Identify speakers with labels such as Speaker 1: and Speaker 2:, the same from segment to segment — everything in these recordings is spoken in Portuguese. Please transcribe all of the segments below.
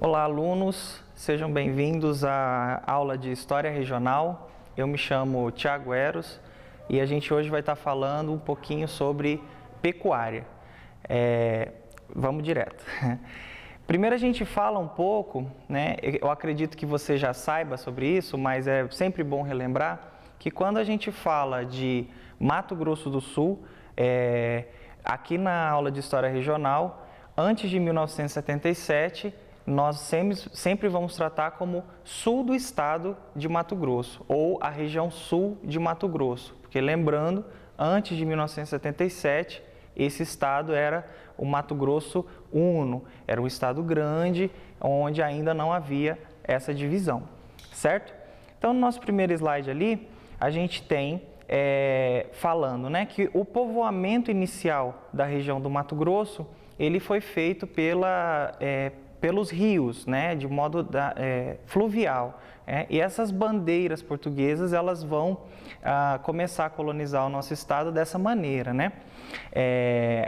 Speaker 1: Olá, alunos, sejam bem-vindos à aula de História Regional. Eu me chamo Thiago Eros e a gente hoje vai estar falando um pouquinho sobre pecuária. Vamos direto. Primeiro a gente fala um pouco, né? Eu acredito que você já saiba sobre isso, mas é sempre bom relembrar que quando a gente fala de Mato Grosso do Sul, aqui na aula de História Regional, antes de 1977, nós sempre vamos tratar como sul do estado de Mato Grosso, ou a região sul de Mato Grosso. Porque lembrando, antes de 1977, esse estado era o Mato Grosso Uno, era um estado grande, onde ainda não havia essa divisão, certo? Então, no nosso primeiro slide ali, a gente tem falando, né, que o povoamento inicial da região do Mato Grosso, ele foi feito pelos rios, né, de modo fluvial. E essas bandeiras portuguesas, elas vão começar a colonizar o nosso estado dessa maneira, né,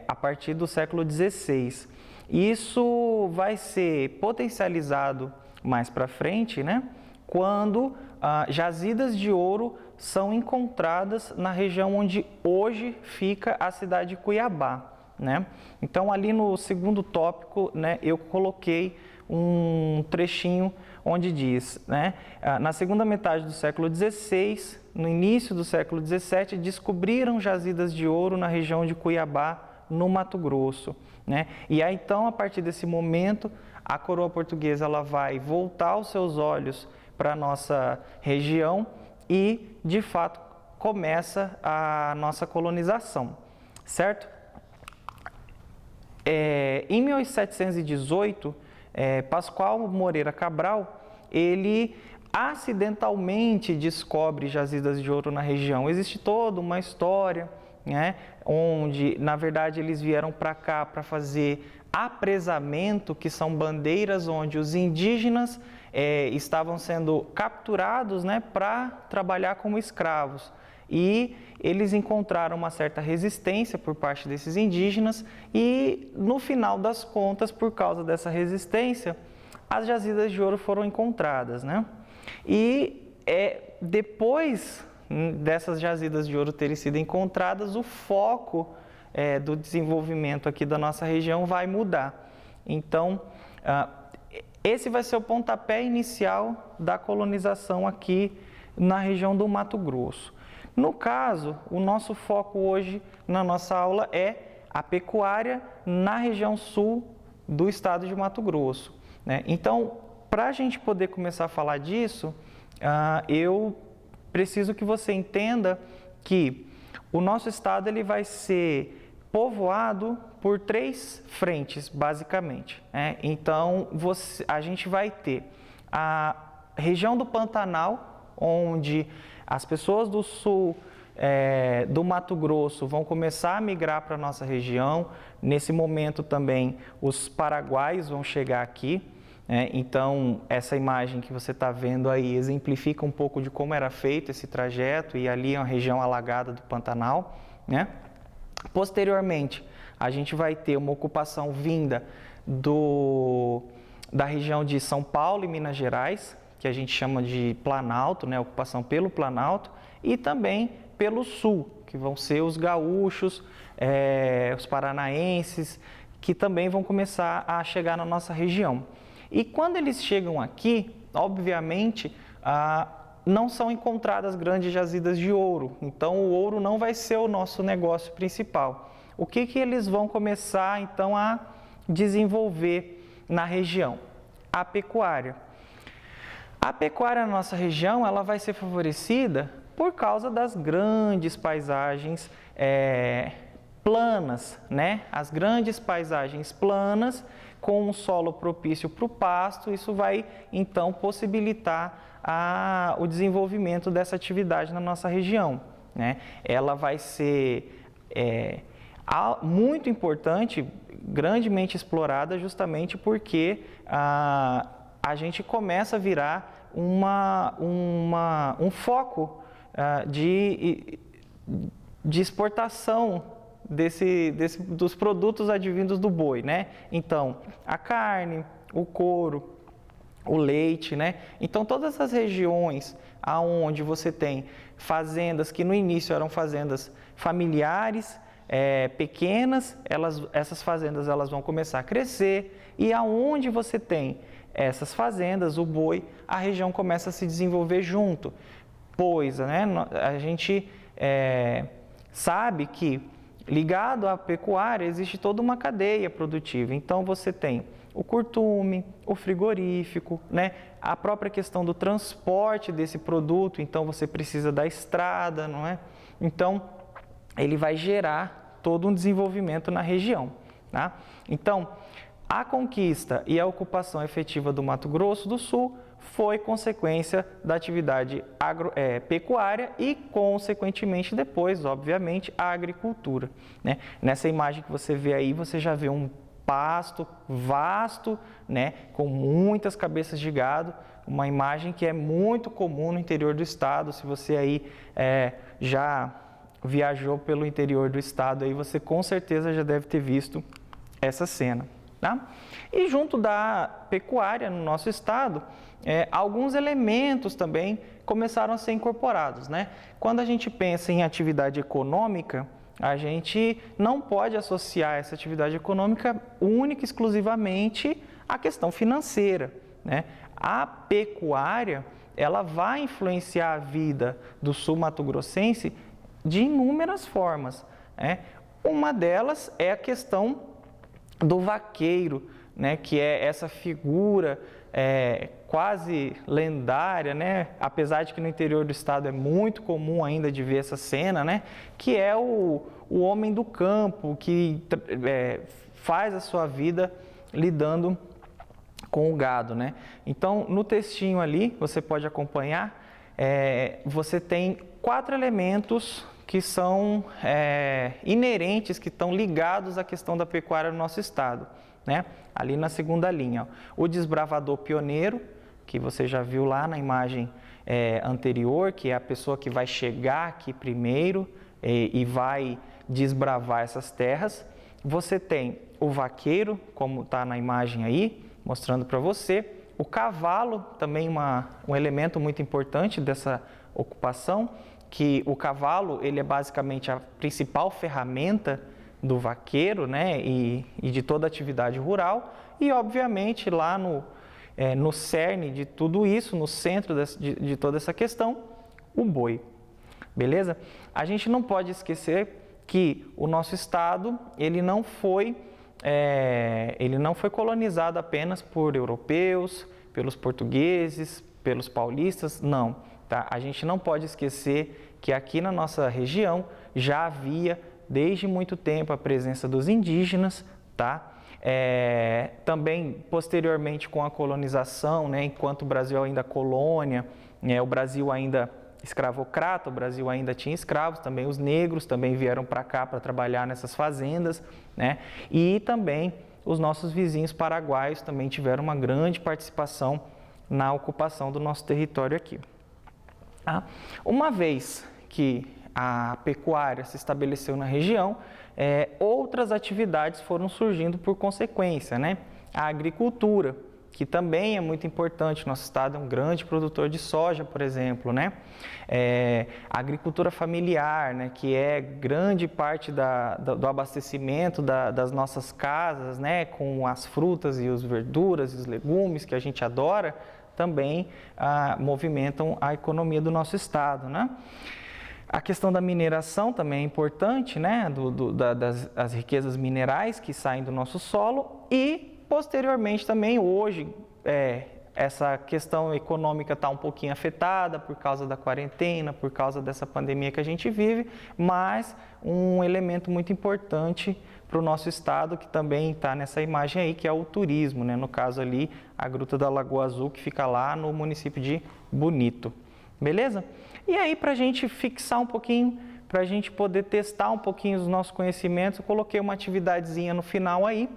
Speaker 1: a partir do século XVI. Isso vai ser potencializado mais para frente, né, quando jazidas de ouro são encontradas na região onde hoje fica a cidade de Cuiabá, né? Então, ali no segundo tópico, né, eu coloquei um trechinho onde diz, né, na segunda metade do século XVI, no início do século XVII, descobriram jazidas de ouro na região de Cuiabá, no Mato Grosso, né? E aí, então, a partir desse momento, a coroa portuguesa ela vai voltar os seus olhos para a nossa região e, de fato, começa a nossa colonização, certo? Em 1718, Pascoal Moreira Cabral, ele acidentalmente descobre jazidas de ouro na região. Existe toda uma história, né, onde, na verdade, eles vieram para cá para fazer apresamento, que são bandeiras onde os indígenas estavam sendo capturados, né, para trabalhar como escravos. E eles encontraram uma certa resistência por parte desses indígenas e, no final das contas, por causa dessa resistência, as jazidas de ouro foram encontradas, né? E depois dessas jazidas de ouro terem sido encontradas, o foco do desenvolvimento aqui da nossa região vai mudar. Então, esse vai ser o pontapé inicial da colonização aqui na região do Mato Grosso. No caso, o nosso foco hoje na nossa aula é a pecuária na região sul do estado de Mato Grosso, né? Então, para a gente poder começar a falar disso, eu preciso que você entenda que o nosso estado ele vai ser povoado por 3 frentes, basicamente, né? Então, a gente vai ter a região do Pantanal, onde as pessoas do sul do Mato Grosso vão começar a migrar para a nossa região. Nesse momento também os paraguaios vão chegar aqui, né? Então, essa imagem que você está vendo aí exemplifica um pouco de como era feito esse trajeto, e ali é uma região alagada do Pantanal, né? Posteriormente, a gente vai ter uma ocupação vinda da região de São Paulo e Minas Gerais, que a gente chama de Planalto, né, ocupação pelo Planalto, e também pelo sul, que vão ser os gaúchos, os paranaenses, que também vão começar a chegar na nossa região. E quando eles chegam aqui, obviamente, não são encontradas grandes jazidas de ouro, então o ouro não vai ser o nosso negócio principal. O que eles vão começar, então, a desenvolver na região? A pecuária. A pecuária na nossa região ela vai ser favorecida por causa das grandes paisagens planas, né? As grandes paisagens planas com um solo propício para o pasto, isso vai então possibilitar o desenvolvimento dessa atividade na nossa região, né? Ela vai ser muito importante, grandemente explorada, justamente porque a gente começa a virar um foco de exportação dos produtos advindos do boi, né? Então, a carne, o couro, o leite, né? Então, todas as regiões aonde você tem fazendas que no início eram fazendas familiares, pequenas, essas fazendas elas vão começar a crescer, e aonde você tem essas fazendas, o boi, a região começa a se desenvolver junto, pois, né, a gente sabe que ligado à pecuária existe toda uma cadeia produtiva. Então você tem o curtume, o frigorífico, né? A própria questão do transporte desse produto, então você precisa da estrada, não é? Então ele vai gerar todo um desenvolvimento na região, tá? Então a conquista e a ocupação efetiva do Mato Grosso do Sul foi consequência da atividade pecuária e, consequentemente, depois, obviamente, a agricultura, né? Nessa imagem que você vê aí, você já vê um pasto vasto, né, com muitas cabeças de gado, uma imagem que é muito comum no interior do estado. Se você aí já viajou pelo interior do estado, aí você com certeza já deve ter visto essa cena, tá? E junto da pecuária no nosso estado, alguns elementos também começaram a ser incorporados, né? Quando a gente pensa em atividade econômica, a gente não pode associar essa atividade econômica única e exclusivamente à questão financeira, né? A pecuária, ela vai influenciar a vida do sul-mato-grossense de inúmeras formas, né? Uma delas é a questão do vaqueiro, né? Que é essa figura quase lendária, né? Apesar de que no interior do estado é muito comum ainda de ver essa cena, né? Que é o homem do campo que faz a sua vida lidando com o gado, né? Então, no textinho ali, você pode acompanhar, você tem 4 elementos que são inerentes, que estão ligados à questão da pecuária no nosso estado, né? Ali na segunda linha, ó. O desbravador pioneiro, que você já viu lá na imagem anterior, que é a pessoa que vai chegar aqui primeiro e vai desbravar essas terras. Você tem o vaqueiro, como está na imagem aí, mostrando para você. O cavalo, também um elemento muito importante dessa ocupação, que o cavalo ele é basicamente a principal ferramenta do vaqueiro, né, e de toda a atividade rural, e obviamente lá no cerne de tudo isso, no centro de toda essa questão, o boi, beleza? A gente não pode esquecer que o nosso estado, ele não foi colonizado apenas por europeus, pelos portugueses, pelos paulistas, não, tá? A gente não pode esquecer que aqui na nossa região já havia desde muito tempo a presença dos indígenas, tá? Também posteriormente com a colonização, né, enquanto o Brasil ainda colônia, o Brasil ainda escravocrata, o Brasil ainda tinha escravos, também os negros também vieram para cá para trabalhar nessas fazendas, né? E também os nossos vizinhos paraguaios também tiveram uma grande participação na ocupação do nosso território aqui. Tá? Uma vez que a pecuária se estabeleceu na região, outras atividades foram surgindo por consequência, né? A agricultura, que também é muito importante, nosso estado é um grande produtor de soja, por exemplo, né? A agricultura familiar, né? Que é grande parte do abastecimento das nossas casas, né? Com as frutas e as verduras e os legumes que a gente adora, também movimentam a economia do nosso estado, né? A questão da mineração também é importante, né? Das riquezas minerais que saem do nosso solo e, posteriormente, também hoje, essa questão econômica está um pouquinho afetada por causa da quarentena, por causa dessa pandemia que a gente vive, mas um elemento muito importante para o nosso estado, que também está nessa imagem aí, que é o turismo, né? No caso ali, a Gruta da Lagoa Azul, que fica lá no município de Bonito. Beleza? E aí, para a gente fixar um pouquinho, para a gente poder testar um pouquinho os nossos conhecimentos, eu coloquei uma atividadezinha no final aí,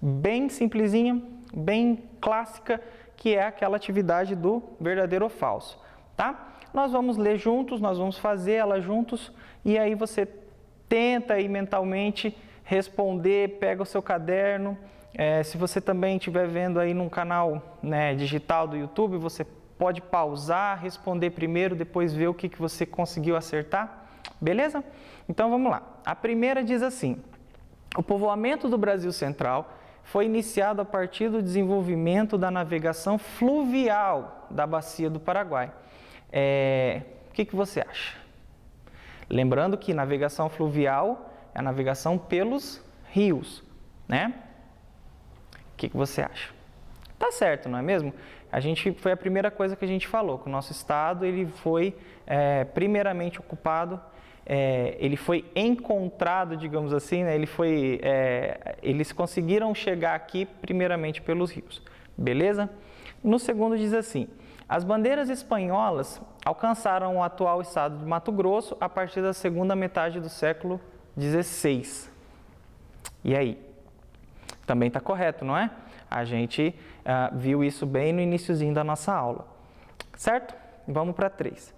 Speaker 1: bem simplesinha, bem clássica, que é aquela atividade do verdadeiro ou falso, tá? Nós vamos ler juntos, nós vamos fazer ela juntos, e aí você tenta aí mentalmente responder, pega o seu caderno Se você também estiver vendo aí num canal, né, digital do YouTube, você pode pausar, responder primeiro, depois ver o que você conseguiu acertar, beleza? Então vamos lá. A primeira diz assim: o povoamento do Brasil Central foi iniciado a partir do desenvolvimento da navegação fluvial da Bacia do Paraguai. O que você acha? Lembrando que navegação fluvial é a navegação pelos rios, né? O que você acha? Tá certo, não é mesmo? Foi a primeira coisa que a gente falou, que o nosso estado ele foi primeiramente ocupado, ele foi encontrado, digamos assim, né? Eles conseguiram chegar aqui primeiramente pelos rios, beleza? No segundo diz assim: as bandeiras espanholas alcançaram o atual estado de Mato Grosso a partir da segunda metade do século XVI. E aí? Também está correto, não é? A gente viu isso bem no iniciozinho da nossa aula, certo? Vamos para 3.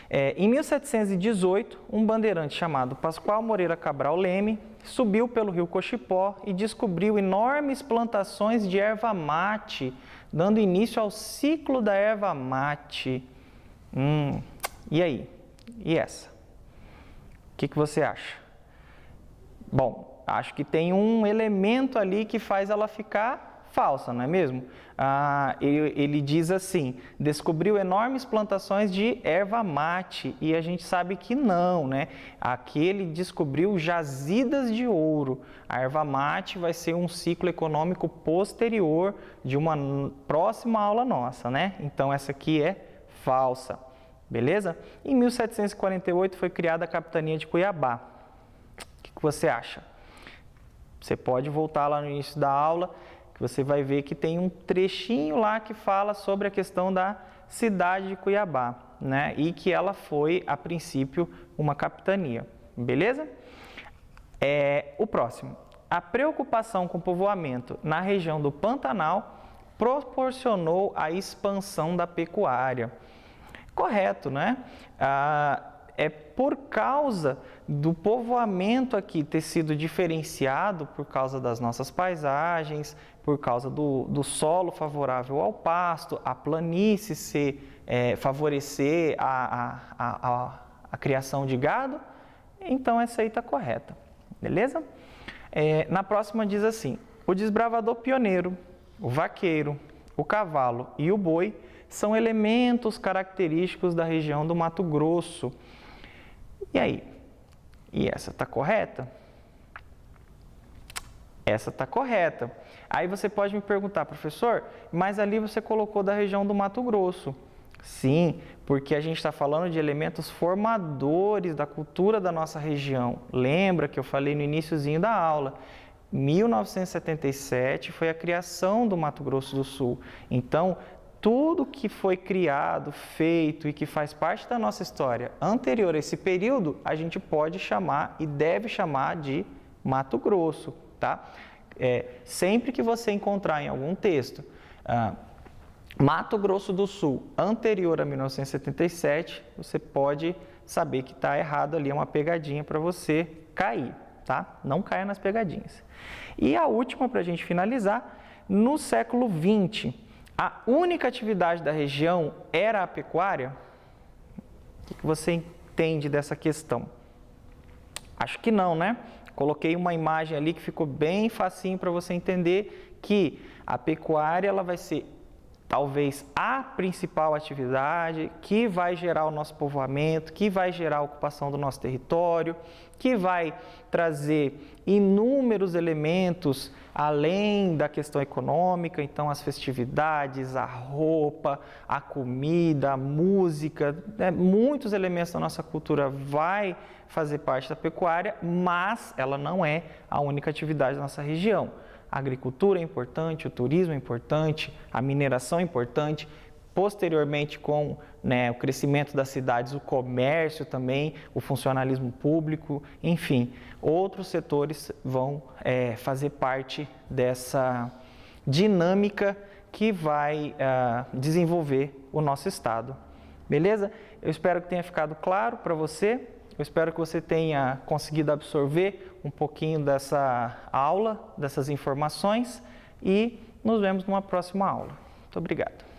Speaker 1: Em 1718, um bandeirante chamado Pascoal Moreira Cabral Leme subiu pelo rio Cochipó e descobriu enormes plantações de erva mate, dando início ao ciclo da erva mate. E aí? E essa? O que você acha? Bom, acho que tem um elemento ali que faz ela ficar falsa, não é mesmo? Ele diz assim: descobriu enormes plantações de erva mate, e a gente sabe que não, né? Aqui ele descobriu jazidas de ouro. A erva mate vai ser um ciclo econômico posterior de uma próxima aula nossa, né? Então essa aqui é falsa, beleza? Em 1748 foi criada a capitania de Cuiabá. O que você acha? Você pode voltar lá no início da aula, que você vai ver que tem um trechinho lá que fala sobre a questão da cidade de Cuiabá, né? E que ela foi, a princípio, uma capitania, beleza? O próximo. A preocupação com o povoamento na região do Pantanal proporcionou a expansão da pecuária. Correto, né? É por causa do povoamento aqui ter sido diferenciado por causa das nossas paisagens, por causa do solo favorável ao pasto, a planície favorecer a criação de gado. Então essa aí está correta, beleza? Na próxima diz assim: o desbravador pioneiro, o vaqueiro, o cavalo e o boi são elementos característicos da região do Mato Grosso. E aí? E essa está correta? Essa está correta. Aí você pode me perguntar: professor, mas ali você colocou da região do Mato Grosso. Sim, porque a gente está falando de elementos formadores da cultura da nossa região. Lembra que eu falei no iniciozinho da aula? 1977 foi a criação do Mato Grosso do Sul. Então, tudo que foi criado, feito e que faz parte da nossa história anterior a esse período, a gente pode chamar e deve chamar de Mato Grosso, tá? Sempre que você encontrar em algum texto Mato Grosso do Sul anterior a 1977, você pode saber que está errado ali, é uma pegadinha para você cair, tá? Não caia nas pegadinhas. E a última, para a gente finalizar: no século XX, a única atividade da região era a pecuária? O que você entende dessa questão? Acho que não, né? Coloquei uma imagem ali que ficou bem facinho para você entender que a pecuária ela vai ser talvez a principal atividade que vai gerar o nosso povoamento, que vai gerar a ocupação do nosso território, que vai trazer inúmeros elementos além da questão econômica. Então, as festividades, a roupa, a comida, a música, muitos elementos da nossa cultura vai fazer parte da pecuária, mas ela não é a única atividade da nossa região. A agricultura é importante, o turismo é importante, a mineração é importante. Posteriormente, com o crescimento das cidades, o comércio também, o funcionalismo público, enfim, outros setores vão fazer parte dessa dinâmica que vai desenvolver o nosso estado. Beleza? Eu espero que tenha ficado claro para você. Eu espero que você tenha conseguido absorver um pouquinho dessa aula, dessas informações. e nos vemos numa próxima aula. Muito obrigado.